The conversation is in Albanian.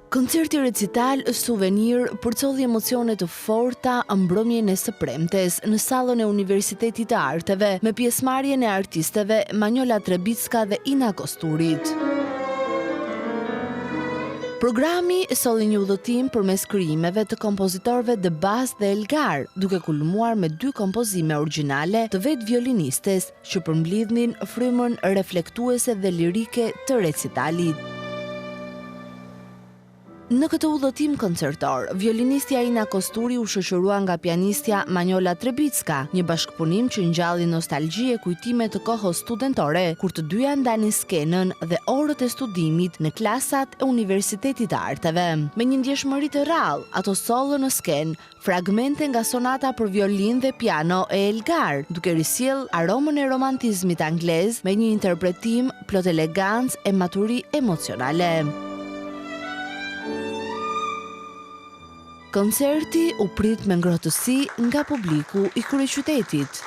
Koncerti recital suvenir përcolli emocione të forta mbrëmjen e së premtes në sallën e Universitetit të Arteve me pjesëmarrjen e artisteve Manjola Trebicka dhe Ina Kosturit. Programi solli një udhëtim përmes krijimeve të kompozitorëve Debaz dhe Elgar, duke kulmuar me 2 kompozime origjinale të vetë violinistes që përmbledhin frymën reflektuese dhe lirike të recitalit. Në këtë udhëtim koncertor, violinistja Ina Kosturi u shoqërua nga pianistja Manjola Trebicka, një bashkëpunim që ngjalli nostalgji e kujtime të kohës studentore, kur të dyja ndanin skenën dhe orët e studimit në klasat e Universitetit të Arteve. Me një ndjeshmëri të rrallë, ato sollën në skenë fragmente nga sonata për violin dhe piano e Elgar, duke risjell aromën e romantizmit anglez me një interpretim plot elegancë e maturi emocionale. Koncerti u prit me ngrohtësi nga publiku i kryeqytetit.